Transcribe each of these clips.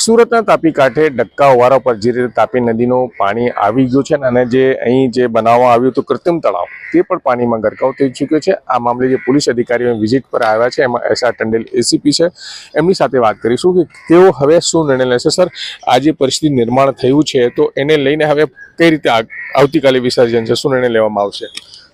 સુરતના તાપી કાંઠે ડક્કા ઓવારા પર જે રીતે તાપી નદીનું પાણી આવી ગયું છે અને જે અહીં જે બનાવવામાં આવ્યું હતું કૃત્રિમ તળાવ તે પણ પાણીમાં ગરકાવ થઈ ચૂક્યો છે। આ મામલે જે પોલીસ અધિકારીઓ વિઝિટ પર આવ્યા છે એમાં એસઆર ટંડેલ એસીપી છે, એમની સાથે વાત કરીશું કે તેઓ હવે શું નિર્ણય લેશે। સર, આ જે પરિસ્થિતિ નિર્માણ થયું છે તો એને લઈને હવે કઈ રીતે આવતીકાલે વિસર્જન છે, શું નિર્ણય લેવામાં આવશે?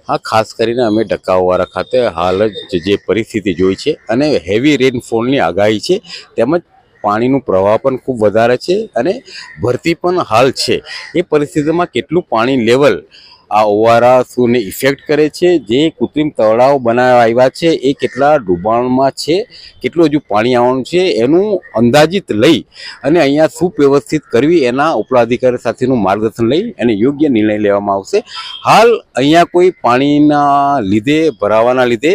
હા, ખાસ કરીને અમે ડક્કાઓવાળા ખાતે હાલ જ જે પરિસ્થિતિ જોઈ છે અને હેવી રેનફોલની આગાહી છે, તેમજ પાણીનું પ્રવાહ પણ ખૂબ વધારે છે અને ભરતી પણ હાલ છે। એ પરિસ્થિતિમાં કેટલું પાણી લેવલ આ ઓવારા શુંને ઇફેક્ટ કરે છે, જે કૃત્રિમ તળાવ બનાવવા આવ્યા છે એ કેટલા ડૂબાણમાં છે, કેટલું હજુ પાણી આવવાનું છે એનું અંદાજિત લઈ અને અહીંયા સુવ્યવસ્થિત કરવી એના ઉપલાધિકારી સાથેનું માર્ગદર્શન લઈ અને યોગ્ય નિર્ણય લેવામાં આવશે। હાલ અહીંયા કોઈ પાણીના લીધે ભરાવાના લીધે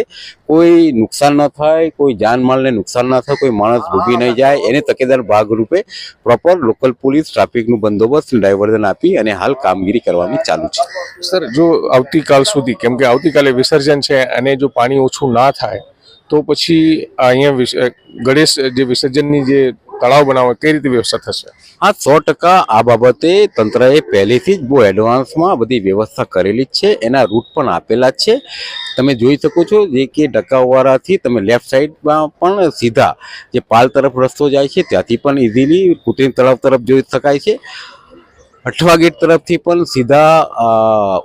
કોઈ નુકસાન ન થાય, કોઈ જાનમાલને નુકસાન ન થાય, કોઈ માણસ ડૂબી નહીં જાય એને તકેદાર ભાગરૂપે પ્રોપર લોકલ પોલીસ ટ્રાફિકનું બંદોબસ્ત ડાયવર્ઝન આપી અને હાલ કામગીરી કરવાની ચાલુ છે। સર, જો આવતીકાલ સુધી, કેમ કે આવતીકાલે વિસર્જન છે અને જો પાણી ઓછું ના થાય તો પછી અહીંયા ગણેશ જે વિસર્જનની જે તળાવ બનાવવા કઈ રીતે વ્યવસ્થા થશે? હા, 100% આ બાબતે તંત્રએ પહેલેથી જ બહુ એડવાન્સમાં બધી વ્યવસ્થા કરેલી જ છે, એના રૂટ પણ આપેલા જ છે। તમે જોઈ શકો છો જે કે ડક્કાઓવારાથી તમે લેફ્ટ સાઈડમાં પણ સીધા જે પાલ તરફ રસ્તો જાય છે ત્યાંથી પણ ઇઝીલી કૃત્રિમ તળાવ તરફ જોઈ શકાય છે। અઠવા ગેટ તરફથી પણ સીધા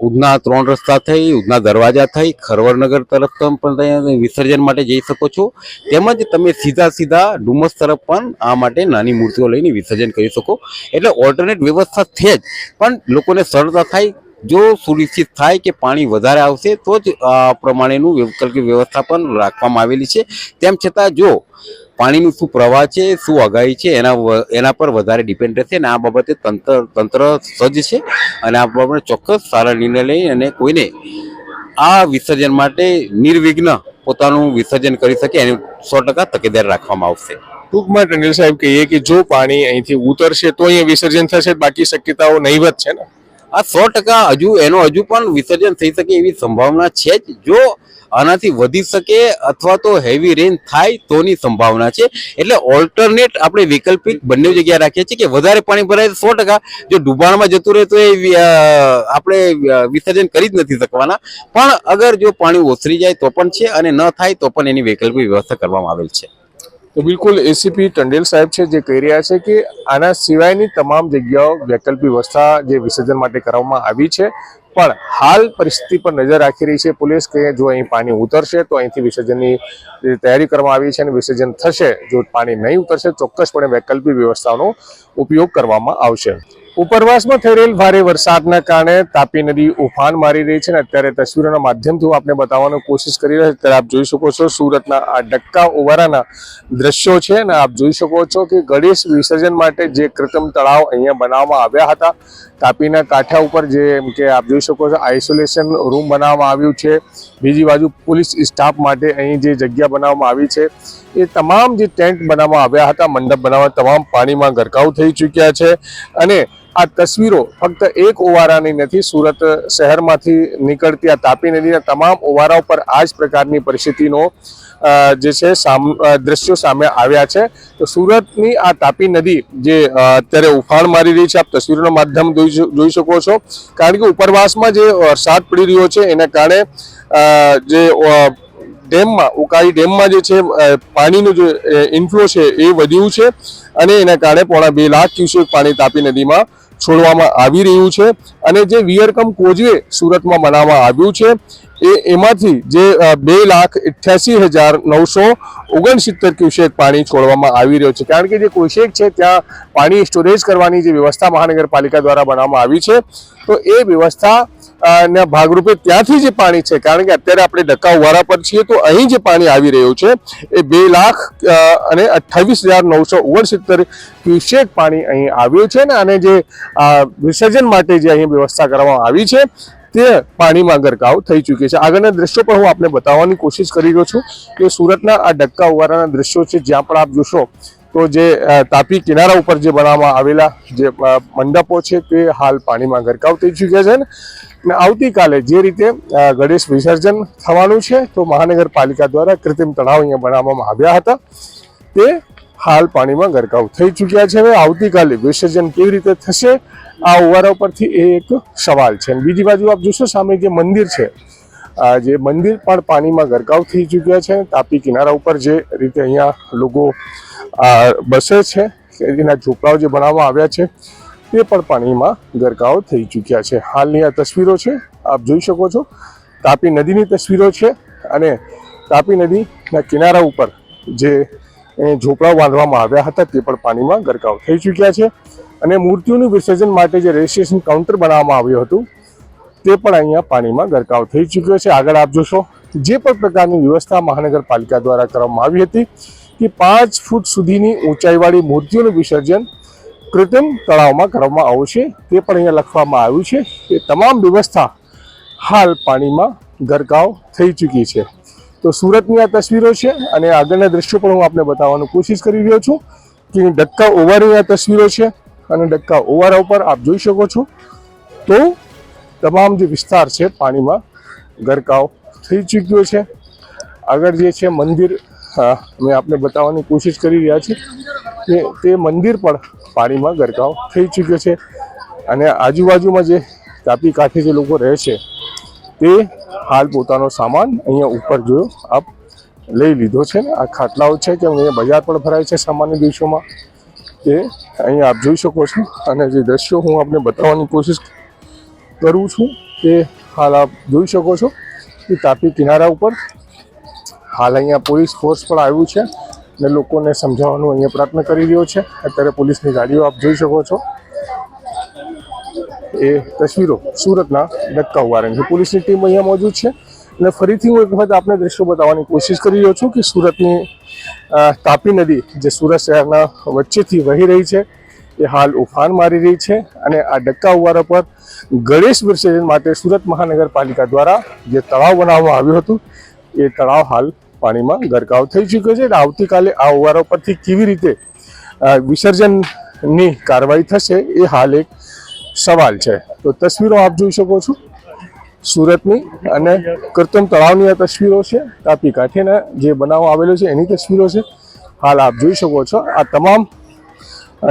ઉધના 3 રસ્તા થઈ, ઉધના દરવાજા થઈ, ખરવરનગર તરફ પણ તમે વિસર્જન માટે જઈ શકો છો। તેમજ તમે સીધા ડુમસ તરફ પણ આ માટે નાની મૂર્તિઓ લઈને વિસર્જન કરી શકો। એટલે ઓલ્ટરનેટ વ્યવસ્થા છે જ, પણ લોકોને સરળતા થાય, જો સુનિશ્ચિત થાય કે પાણી વધારે આવશે તો જ આ પ્રમાણેનું વૈકલ્પિક વ્યવસ્થા પણ રાખવામાં આવેલી છે। તેમ છતાં જો પાણીનું શું પ્રવાહ છે, શું આગાહી છે એના પર વધારે ડિપેન્ડ રહેશે અને આ બાબતે તંત્ર સજ્જ છે અને આ બાબતે ચોક્કસ સારા નિર્ણય લઈ અને કોઈને આ વિસર્જન માટે નિર્વિઘ્ન પોતાનું વિસર્જન કરી શકે એની 100% તકેદારી રાખવામાં આવશે। ટૂંકમાં ટંડેલ સાહેબ કહીએ કે જો પાણી અહીંથી ઉતરશે તો અહીંયા વિસર્જન થશે, બાકી શક્યતાઓ નહીવત છે ને? આ 100% હજુ પણ વિસર્જન થઈ શકે એવી સંભાવના છે જ। જો આનાથી વધી શકે અથવા તો હેવી રેન થાય તોની સંભાવના છે। એટલે ઓલ્ટરનેટ આપણે વૈકલ્પિક બંને જગ્યાએ રાખીએ છીએ કે વધારે પાણી ભરાય 100%, જો ડૂબાણમાં જતું રહે તો એ આપણે વિસર્જન કરી જ નથી શકવાના, પણ અગર જો પાણી ઓસરી જાય તો પણ છે અને ન થાય તો પણ એની વૈકલ્પિક વ્યવસ્થા કરવામાં આવેલ છે। તો બિલકુલ એસીપી ટંડેલ સાહેબ છે જે કહી રહ્યા છે કે આના સિવાયની તમામ જગ્યાઓ વૈકલ્પિક વ્યવસ્થા જે વિસર્જન માટે કરવામાં આવી છે, પણ હાલ પરિસ્થિતિ પર નજર રાખી રહી છે પોલીસ કે જો અહીં પાણી ઉતરશે તો અહીંથી વિસર્જનની તૈયારી કરવામાં આવી છે અને વિસર્જન થશે। જો પાણી નહીં ઉતરશે ચોક્કસપણે વૈકલ્પિક વ્યવસ્થાનો ઉપયોગ કરવામાં આવશે। ઉપરવાસમાં થઈ રહેલ ભારે વરસાદના કારણે તાપી નદી ઉફાન મારી રહી છે અને અત્યારે તસવીરોના માધ્યમથી હું આપને બતાવવાની કોશિશ કરી રહ્યો છું। ત્યારે આપ જોઈ શકો છો સુરતના આ ડક્કા ઓવારાના દ્રશ્યો છે અને આપ જોઈ શકો છો કે ગણેશ વિસર્જન માટે જે કૃત્રિમ તળાવ અહીંયા બનાવવામાં આવ્યા હતા તાપીના કાંઠા ઉપર, જે કે આપ જોઈ શકો છો આઇસોલેશન રૂમ બનાવવામાં આવ્યું છે, બીજી બાજુ પોલીસ સ્ટાફ માટે અહીં જે જગ્યા બનાવવામાં આવી છે એ તમામ જે ટેન્ટ બનાવવામાં આવ્યા હતા, મંડપ બનાવવા તમામ પાણીમાં ગરકાવ થઈ ચૂક્યા છે। અને આ તસવીરો ફક્ત એક ઓવારાની નથી, સુરત શહેરમાંથી નીકળતી આ તાપી નદીના તમામ ઓવારાઓ પર આ જ પ્રકારની પરિસ્થિતિનો જે છે દ્રશ્યો સામે આવ્યા છે। તો સુરતની આ તાપી નદી જે અત્યારે ઉફાણ મારી રહી છે, આપ તસવીરોના માધ્યમ જોઈ શકો છો, કારણ કે ઉપરવાસમાં જે વરસાદ પડી રહ્યો છે એના કારણે જે ડેમમાં ઉકાઈ ડેમમાં જે છે પાણીનું જે ઇનફ્લો છે એ વધ્યું છે અને એના કારણે 2.5 લાખ ક્યુસેક પાણી તાપી નદીમાં છોડવામાં આવી રહ્યું છે। અને જે વિયરકમ કોઝવે સુરતમાં બનાવવામાં આવ્યું છે એમાંથી જે 2,88,969 ક્યુસેક પાણી છોડવામાં આવી રહ્યું છે, કારણ કે જે કોશેક છે ત્યાં પાણી સ્ટોરેજ કરવાની જે વ્યવસ્થા મહાનગરપાલિકા દ્વારા બનાવવામાં આવી છે તો એ વ્યવસ્થા ના ભાગરૂપે ત્યાંથી જે પાણી છે, કારણ કે અત્યારે આપણે ડક્કા ઓવારા પર છીએ તો અહીં જે પાણી આવી રહ્યું છે એ 2,28,969 ક્યુસેક પાણી અહીં આવ્યું છે ને અને જે વિસર્જન માટે જે અહીં વ્યવસ્થા કરવામાં આવી છે તે પાણીમાં ગરકાવ થઈ ચૂકી છે। આગળના દ્રશ્યો પણ હું આપને બતાવવાની કોશિશ કરી રહ્યો છું કે સુરતના આ ડક્કા ઓવારાના દ્રશ્યો છે, જ્યાં પણ આપ જોશો તો જે તાપી કિનારા ઉપર જે બનાવવામાં આવેલા જે મંડપો છે તે હાલ પાણીમાં ગરકાવ થઈ ચૂક્યા છે અને આવતીકાલે જે રીતે ગણેશ વિસર્જન થવાનું છે તો મહાનગરપાલિકા દ્વારા કૃત્રિમ તળાવ અહીંયા બનાવવામાં આવ્યા હતા તે હાલ પાણીમાં ગરકાવ થઈ ચૂક્યા છે. હવે આવતીકાલે વિસર્જન કેવી રીતે થશે આ ઓવારા પરથી એ એક સવાલ છે. અને બીજી બાજુ આપ જોશો સામે જે મંદિર છે, આ જે મંદિર પણ પાણીમાં ગરકાવ થઈ ચૂક્યા છે. તાપી કિનારા ઉપર જે રીતે અહીંયા લોકો બસે છે, એના ઝૂંપડાઓ જે બનાવવામાં આવ્યા છે તે પણ પાણીમાં ગરકાવ થઈ ચૂક્યા છે. હાલની આ તસવીરો છે, આપ જોઈ શકો છો. તાપી નદીની તસવીરો છે અને તાપી નદીના કિનારા ઉપર જે ઝૂંપડાઓ બાંધવામાં આવ્યા હતા તે પણ પાણીમાં ગરકાવ થઈ ચૂક્યા છે. અને મૂર્તિઓનું વિસર્જન માટે જે રજિસ્ટ્રેશન કાઉન્ટર બનાવવામાં આવ્યું હતું તે પણ અહીંયા પાણીમાં ગરકાવ થઈ ચૂક્યો છે. આગળ આપ જોશો જે પણ પ્રકારની વ્યવસ્થા મહાનગરપાલિકા દ્વારા કરવામાં આવી હતી કે 5 ફૂટ સુધીની ઊંચાઈવાળી મૂર્તિઓનું વિસર્જન કૃત્રિમ તળાવમાં કરવામાં આવશે તે પણ અહીંયા લખવામાં આવ્યું છે. એ તમામ વ્યવસ્થા હાલ પાણીમાં ગરકાવ થઈ ચૂકી છે. તો સુરતની આ તસવીરો છે અને આગળના દ્રશ્યો પણ હું આપને બતાવવાની કોશિશ કરી રહ્યો છું કે ડક્કા ઓવારની આ તસવીરો છે અને ડક્કા ઓવારા ઉપર આપ જોઈ શકો છો. તો તમામ જે વિસ્તાર છે પાણીમાં ગરકાવ થઈ ચૂક્યો છે. આગળ જે છે મંદિર મેં આપને બતાવવાની કોશિશ કરી રહ્યા છે કે તે મંદિર પણ પાણીમાં ગરકાવ થઈ ચૂક્યો છે. અને આજુબાજુમાં જે તાપી કાંઠે જે લોકો રહે છે તે હાલ પોતાનો સામાન અહીંયા ઉપર જોયો આપ લઈ લીધો છે. આ ખાટલાઓ છે કે અહીંયા બજાર પણ ભરાય છે સામાન્ય દિવસોમાં, તે અહીંયા આપ જોઈ શકો છો. અને જે દ્રશ્યો હું આપને બતાવવાની કોશિશ કરું છું તે હાલ આપ જોઈ શકો છો કે તાપી કિનારા ઉપર હાલ અહીંયા પોલીસ ફોર્સ પણ આવ્યું છે અને લોકોને સમજાવવાનો અહીંયા પ્રયત્ન કરી રહ્યો છે. અત્યારે પોલીસની ગાડીઓ આપ જોઈ શકો છો. એ તસવીરો સુરતના ડક્કા ઓવારાની પોલીસની ટીમ અહીંયા મોજૂદ છે. અને ફરીથી હું એક વખત આપને દ્રશ્યો બતાવવાની કોશિશ કરી રહ્યો છું કે સુરતની તાપી નદી જે સુરત શહેરના વચ્ચેથી વહી રહી છે એ હાલ ઉફાન મારી રહી છે. અને આ ડક્કા ઓવારા પર ગણેશ વિસર્જન માટે સુરત મહાનગરપાલિકા દ્વારા જે તળાવ બનાવવામાં આવ્યું હતું એ તળાવ હાલ પાણીમાં ગરકાવ થઈ ચૂક્યો છે. આવતીકાલે આ ઓવારા પરથી કેવી રીતે વિસર્જનની કાર્યવાહી થશે એ હાલ એક સવાલ છે. તો તસવીરો આપ જોઈ શકો છો સુરતની અને કૃત્રિમ તળાવની આ તસવીરો છે. તાપી કાંઠેના જે બનાવ આવેલો છે એની તસવીરો છે. હાલ આપ જોઈ શકો છો આ તમામ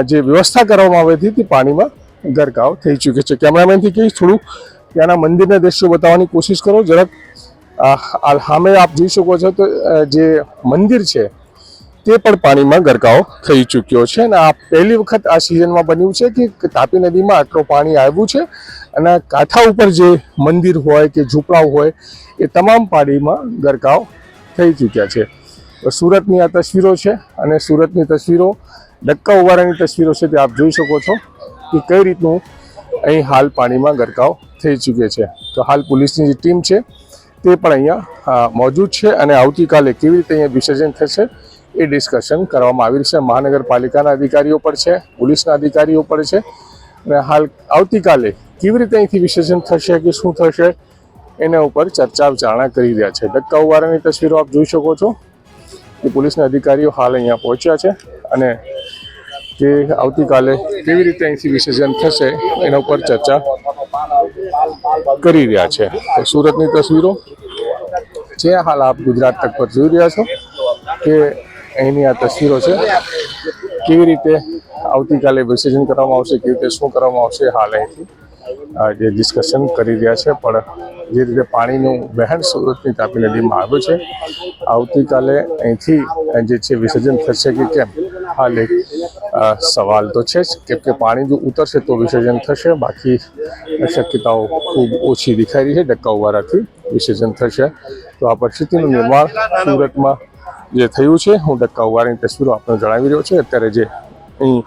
જે વ્યવસ્થા કરવામાં આવી હતી તે પાણીમાં ગરકાવ થઈ ચૂકી છે. કેમેરામેનથી કહીશ થોડું ત્યાંના મંદિરના દ્રશ્યો બતાવવાની કોશિશ કરો જરાક. સામે આપ જોઈ શકો છો તો જે મંદિર છે તે પણ પાણીમાં ગરકાવ થઈ ચૂક્યો છે. અને આ પહેલી વખત આ સિઝનમાં બન્યું છે કે તાપી નદીમાં આટલું પાણી આવ્યું છે અને કાંઠા ઉપર જે મંદિર હોય કે ઝૂંપડાઓ હોય એ તમામ પાણીમાં ગરકાવ થઈ ચૂક્યા છે. સુરતની આ તસવીરો છે અને સુરતની તસવીરો ડક્કા ઓવારાની તસવીરો છે તે આપ જોઈ શકો છો કે કઈ રીતનું અહીં હાલ પાણીમાં ગરકાવ થઈ ચૂકે છે. તો હાલ પોલીસની જે ટીમ છે તે પણ અહીંયા મોજૂદ છે અને આવતીકાલે કેવી રીતે અહીંયા વિસર્જન થશે એ ડિસ્કશન કરવામાં આવી છે. મહાનગરપાલિકાના અધિકારીઓ પર છે, પોલીસના અધિકારીઓ પર છે. અને હાલ આવતીકાલે કેવી રીતે અહીંથી વિસર્જન થશે કે શું થશે એના ઉપર ચર્ચા વિચારણા કરી રહ્યા છે. ડક્કા ઓવારાની તસવીરો આપ જોઈ શકો છો કે પોલીસના અધિકારીઓ હાલ અહીંયા પહોંચ્યા છે અને કે આવતીકાલે કેવી રીતે અહીંથી વિસર્જન થશે એના ઉપર ચર્ચા કરી રહ્યા છે. તો સુરતની તસવીરો છે હાલ આપ ગુજરાત તક પર જોઈ રહ્યા છો કે અહીંની આ તસવીરો છે કેવી રીતે આવતીકાલે વિસર્જન કરવામાં આવશે, કેવી રીતે શું કરવામાં આવશે હાલ અહીંથી જે ડિસ્કશન કરી રહ્યા છે. પણ જે રીતે પાણીનું વહેણ સુરતની તાપી નદીમાં આવ્યું છે આવતીકાલે અહીંથી જે છે વિસર્જન થશે કે કેમ હાલ એક સવાલ તો છે જ. કેમ કે પાણી જો ઉતરશે તો વિસર્જન થશે, બાકી શક્યતાઓ ખૂબ ઓછી દેખાઈ રહી છે. ડક્કા ઓવારાથી વિસર્જન થશે. તો આ પરિસ્થિતિનું નિર્માણ સુરતમાં જે થયું છે હું ડક્કા ઓવારાની તસવીરો આપને જણાવી રહ્યો છું. અત્યારે જે અહીં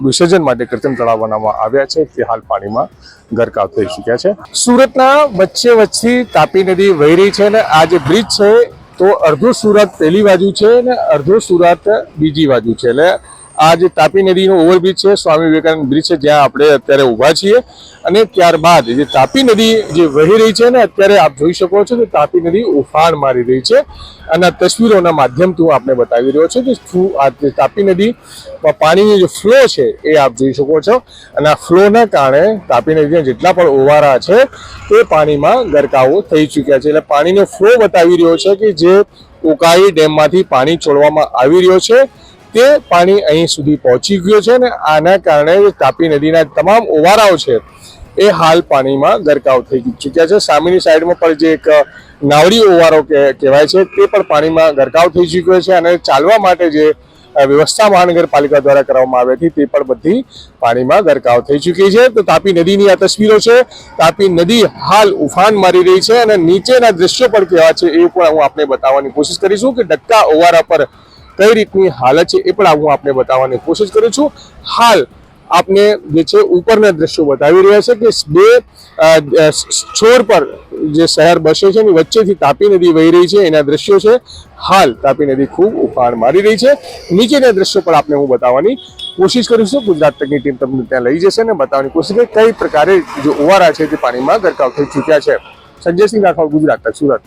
વિસર્જન માટે કૃત્રિમ તળાવ બનાવવામાં આવ્યા છે તે હાલ પાણીમાં ગરકાવ થઈ ચૂક્યા છે. સુરતના વચ્ચે તાપી નદી વહી રહી છે અને આ જે બ્રિજ છે તો અડધો સુરત પહેલી બાજુ છે અને અડધો સુરત બીજી બાજુ છે. એટલે આ જે તાપી નદીનો ઓવરબ્રિજ છે સ્વામી વિવેકાનંદ બ્રિજ છે જ્યાં આપણે અત્યારે ઊભા છીએ. અને ત્યારબાદ જે તાપી નદી જે વહી રહી છે ને અત્યારે આપ જોઈ શકો છો કે તાપી નદી ઉફાણ મારી રહી છે. અને આ તસવીરોના માધ્યમથી હું આપને બતાવી રહ્યો છું કે આ તાપી નદીમાં પાણીનો જે ફ્લો છે એ આપ જોઈ શકો છો. અને આ ફ્લોના કારણે તાપી નદીના જેટલા પણ ઓવારા છે તે પાણીમાં ગરકાવો થઈ ચૂક્યા છે. એટલે પાણીનો ફ્લો બતાવી રહ્યો છે કે જે ઉકાઈ ડેમમાંથી પાણી છોડવામાં આવી રહ્યો છે તે પાણી અહીં સુધી પહોંચી ગયું છે અને આના કારણે તાપી નદીના તમામ ઓવારાઓ છે એ હાલ પાણીમાં ગરકાવ થઈ ચૂક્યા છે. સામેની સાઈડમાં પણ જે એક નાવડી ઓવારો કહેવાય છે તે પણ પાણીમાં ગરકાવ થઈ ચૂક્યો છે અને ચાલવા માટે જે વ્યવસ્થા મહાનગરપાલિકા દ્વારા કરવામાં આવી હતી તે પણ બધી પાણીમાં ગરકાવ થઈ ચૂકી છે. તો તાપી નદીની આ તસવીરો છે. તાપી નદી હાલ ઉફાન મારી રહી છે અને નીચેના દ્રશ્યો પણ કેવા છે એ પણ હું આપને બતાવવાની કોશિશ કરીશું કે ડક્કા ઓવારા પર કઈ રીતની હાલત છે એ પણ હું આપને બતાવવાની કોશિશ કરું છું. હાલ આપને જે છે ઉપરના દ્રશ્યો બતાવી રહ્યા છે કે બે છોર પર જે શહેર બસે છે એની વચ્ચેથી તાપી નદી વહી રહી છે એના દ્રશ્યો છે. હાલ તાપી નદી ખૂબ ઉફાણ મારી રહી છે. નીચેના દ્રશ્યો પણ આપને હું બતાવવાની કોશિશ કરીશું. ગુજરાત તકની ટીમ તમને ત્યાં લઈ જશે અને બતાવવાની કોશિશ કે કઈ પ્રકારે જે ઓવારા છે તે પાણીમાં ગરકાવ થઈ ચૂક્યા છે. સંજયસિંહ રાઠોડ, ગુજરાત તક, સુરત.